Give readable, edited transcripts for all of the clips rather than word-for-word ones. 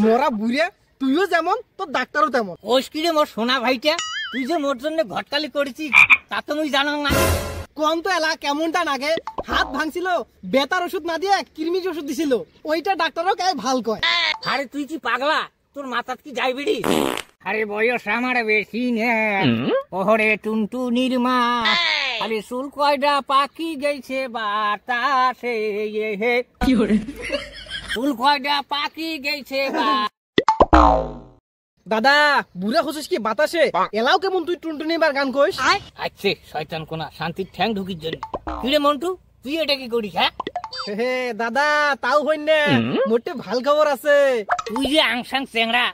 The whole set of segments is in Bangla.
মোরা বুড়িয়া তুইও যেমন তোর ডাক্তারও তেমন। ওস্কিরে মোর সোনা ভাইটা, তুই যে মোর জন্য ঘটকালি করেছিস তা তো মুই জানো না। কম তো এলা কেমনটা নাগে, হাত ভাঙছিল বেতার ওষুধ না দিয়ে কিরমিজ ওষুধ দিছিল, ওইটা ডাক্তারও কে ভাল কয়। আরে তুই কি পাগলা, তোর মাথাত কি যাইবিড়ি? আরে বয়স আমার বেশি নে, ওহরে টুনটুনির মা, খালি চুল কয়টা পাকি গেছে বাতাসে, চুল কয়টা পাকি গেছে দাদা বুড়া হচ্ছিস কি বাতাসে, এলাও কেমন তুই টুনটুনি বার গান কইস? আচ্ছা শয়তান কোনা, শান্তির ঠ্যাং ঢুকির জন্য। কিরে মন্টু, তুই এটা কি করিস? হ্যাঁ হে দাদা তাও হইন না, মোটে ভাল খবর আছে। তুই যে আংসাং চেংড়া,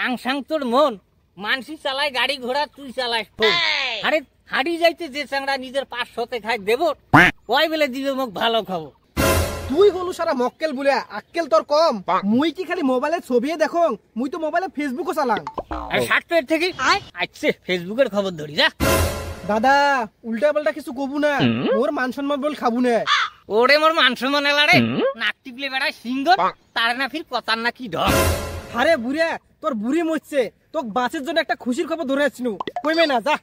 আংসাং তোর মন, মানসি চালায় গাড়ি ঘোড়া, তুই চালাস ফোন। আরে হাঁড়ি যাইতে যে চেংড়া নিজের 500 খাই দেব, ওই বেলে দিবে মুখ ভালো খবর। তুই হলু সারা মক্কেল বলে আক্কেল তোর কম। মুই কি খালি মোবাইলে ছবি দেখো, মুই তো মোবাইলে ফেসবুকও চালাং। আর সাতটার থেকে আচ্ছা ফেসবুকের খবর ধরি যা। দাদা উল্টা পাল্টা কিছু কবু না, ওর মান সম্মান বল খাবু না। ওরে মোর মান সম্মান এলারে, নাক টিপলে বেড়ায় সিংহ, তার না ফির কথার না কি ঢং। আরে বুড়িয়া তোর বুড়ি মরছে, তোক বাঁচের জন্য একটা খুশির খবর ধরে আসছিল, কইবে না যা।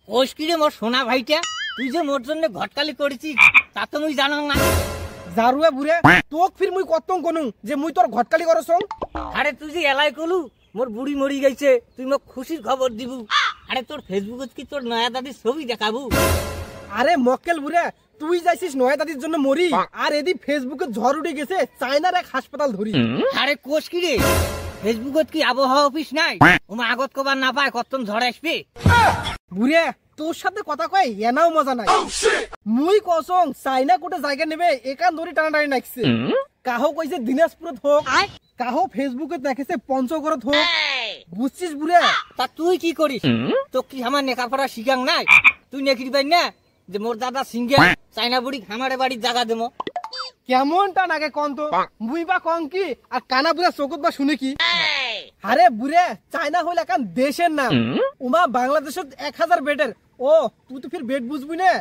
ওস্কিরে মোর সোনা ভাইটা, তুই যে মোর জন্য ঘটকালি করেছিস তা তো মুই জানো না। জারুয়া বুড়িয়া তোক ফির মুই কত কোনু যে মুই তোর ঘটকালি করছ। আরে তুই যে এলাই কলু মোর বুড়ি মরি গেছে, তুই মোক খুশির খবর দিবু। আরে তোর ফেসবুকত কি তোর নয়া দাদির ছবি দেখাবু? আরে মক্কেল বুড়িয়া তুই যাইছিস নয়া দাদির জন্য মরি, আর এদি ফেসবুকে ঝড় উঠে গেছে চায়নার এক হাসপাতাল ধরি। আরে কোষ কি রে, ফেসবুকত কি আবহাওয়া অফিস নাই? ওমা আগত কবার না পায় কতন ঝড় আসবে। বুড়িয়া তোর সাথে কথা কয় এনাও মজা নাই। মুই কসং চাইনা কোটে জায়গা নেবে একান ধরি টানাটানি নাকছে। কাহো কইছে দিনাজপুরত হোক, কাহো ফেসবুকে দেখেছে পঞ্চগড়ত হোক, বুঝছিস বুড়িয়া? তা তুই কি করিস? তো কি আমার নেকাপড়া শিখাং নাই? তুই নেকির পাই না যে মোর দাদা সিঙ্গে চাইনা বুড়ি খামারে বাড়ির জায়গা দেবো? কেমনটা নাগে কন তো, মুই বা কম কি আর কানা বুড়া চোখত বা শুনে কি? আরে বুড়ে চাইনা হইল একান দেশের নাম, উমা বাংলাদেশত 1000 বেডের। ও তুই তো ফির বেড বুঝবি না,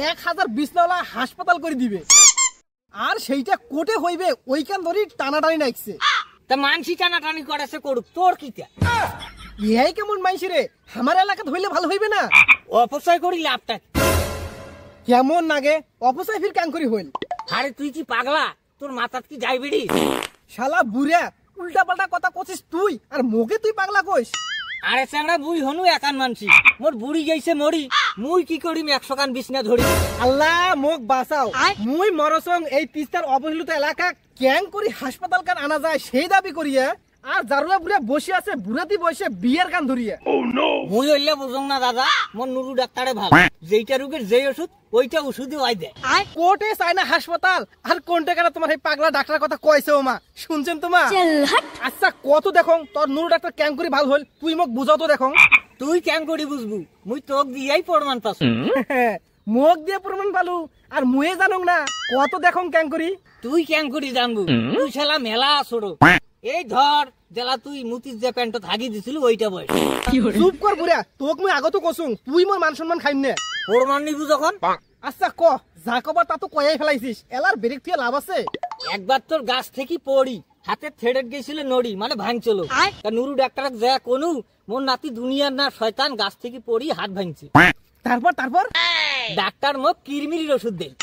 1000 বিছনাওয়ালা হাসপাতাল করে দিবে, আর সেইটা কোটে হইবে ওইখান ধরি টানাটানি নাইছে। তা মানসি টানাটানি করেছে করুক, তোর কিটা? ইহাই কেমন মাইছি রে, আমার এলাকাত হইলে ভালো হইবে না? অপচয় করি লাভটা কেমন নাগে, অপচয় ফির কান করি হইল। আরে তুই কি পাগলা, তোর মাথাত কি যাইবিড়ি? শালা বুড়া উল্টা পাল্টা কথা কছিস তুই, আর মোকে তুই পাগলা কইস? আরে চাংড়া বুই হনু একান মানসি, মোর বুড়ি গেছে মরি, মুই কি করিম 100 কান বিছনা ধরি। আল্লাহ মোক বাঁচাও, মুই মরসং এই তিস্তার অবহেলিত এলাকা ক্যাং করি হাসপাতাল কান আনা যায় সেই দাবি করিয়া, আর জারুলা বুড়া বসে আছে বুড়াতি বসে বিয়ের কান ধরিয়া। মুই হইলে বুঝং না দাদা, মোর নুরু ডাক্তারে ভালো, যেইটা রোগের যেই ওষুধ ওইটা ওষুধই ওই দেয়। কোটে চাইনা হাসপাতাল আর কোনটা কেন তোমার এই পাগলা ডাক্তার কথা কইছে ওমা, শুনছেন তোমা? আচ্ছা কত দেখো তোর নুরু ডাক্তার ক্যাং করি ভাল হইল, তুই মোক বুঝাও তো দেখো। তুই ক্যাং করি বুঝবু, মুই তোক দিয়াই প্রমাণ পাস। মোক দিয়ে প্রমাণ পালু আর মুয়ে জানো না কত দেখো ক্যাং করি। তুই ক্যাং করি জানবু, তুই শালা মেলা আসড়ো। এই ধর জেলা তুই মুতির যে প্যান্ট থাকি দিছিল ওইটা বয়স। চুপ কর বুড়া, তোক মুই আগত কসুং, তুই মোর মান সম্মান খাইম নে। প্রমাণ নিবু যখন। আচ্ছা ক যা কবার তা তো কয়াই ফেলাইছিস, এলার ব্রেক দিয়ে লাভ আছে? একবার তোর গাছ থেকে পড়ি হাতে থেড়েট গেছিল নড়ি, মানে ভাঙছিল। তা নুরু ডাক্তার যা কোনু মোর নাতি দুনিয়ার না শয়তান গাছ থেকে পড়ি হাত ভাঙছে। তারপর তারপর ডাক্তার মোক কিরমিরির ওষুধ দেয়।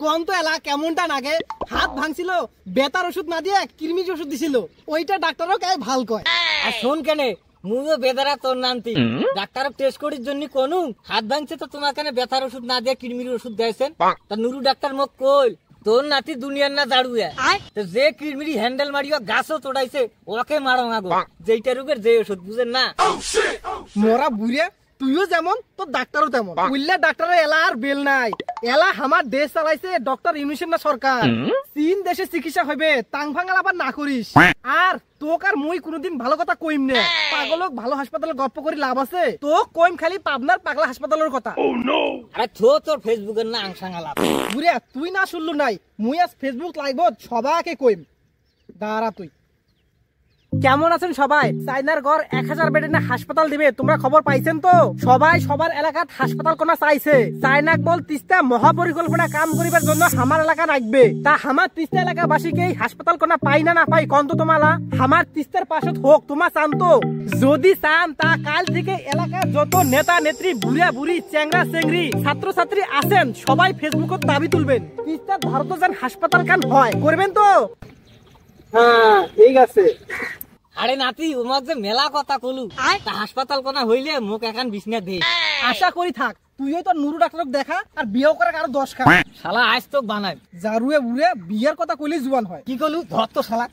কম তো এলা কেমনটা নাগে, হাত ভাঙছিল বেতার ওষুধ না দিয়ে কিরমিজ ওষুধ দিছিল, ওইটা ডাক্তারও কে ভাল কয়। আর শোন কেনে মুইও বেদারা তোর নামতি ডাক্তার টেস্ট করির জন্য কোনু হাত ভাঙছে, তো তোমার কেন বেতার ওষুধ না দিয়ে কিরমিরির ওষুধ দিয়েছেন? তা নুরু ডাক্তার মোক কইল তোর নাতি দুনিয়ার না দাঁড়ুয়া, যে কিরমিরি হ্যান্ডেল মারিও গাছও তোড়াইছে ওকে মারো আগো, যেইটা রোগের যে ওষুধ বুঝেন না। মোরা বুড়িয়া তুইও যেমন তোর ডাক্তারও তেমন, উল্লে ডাক্তারের এলা আর বেল নাই। এলা আমার দেশ চালাইছে ডক্টর ইউনিসেন না সরকার, চীন দেশে চিকিৎসা হইবে তাং ভাঙাল আবার না করিস। আর তোক আর মুই কোনদিন ভালো কথা কইম না, পাগলক ভালো হাসপাতালে গপ্প করি লাভ আছে? তোক কইম খালি পাবনার পাগলা হাসপাতালের কথা। আরে থো তোর ফেসবুকের না আংসাঙ্গালা বুড়িয়া তুই না শুনলু নাই, মুই আজ ফেসবুক লাইভত সবাকে কইম, দাঁড়া তুই। কেমন আছেন সবাই? চাইনার গড় 1000 বেডের না হাসপাতাল দিবে, তোমরা খবর পাইছেন তো? সবাই সবার এলাকাত হাসপাতাল কোনা চাইছে। চাইনাক বল তিস্তা মহাপরিকল্পনা কাম করিবার জন্য আমার এলাকা রাখবে। তা আমার তিস্তা এলাকাবাসীকে এই হাসপাতাল কোনা পাই না পাই কন্ত তোমালা? আমার তিস্তার পাশত হোক, তোমার চান তো? যদি চান তা কাল থেকে এলাকার যত নেতা নেত্রী, বুড়া বুড়ি, চ্যাংরা চেংড়ি, ছাত্র ছাত্রী আছেন সবাই ফেসবুকত দাবি তুলবেন তিস্তার ভারত যেন হাসপাতাল কান হয়, করবেন তো? হ্যাঁ ঠিক আছে। আরে নাতি উমাক যে মেলা কথা কলু, তা হাসপাতাল কোনা হইলে মোক এখন বিছনা দে। আশা করি থাক, তুইও তো নুরু ডাক্তারক দেখা আর বিয়েও করে আরো 10 খা। শালা আজ তোক বানাই জারুয়ে বুড়ে বিয়ের কথা কইলে জুয়ান হয়। কি কলু ধর তো শালা।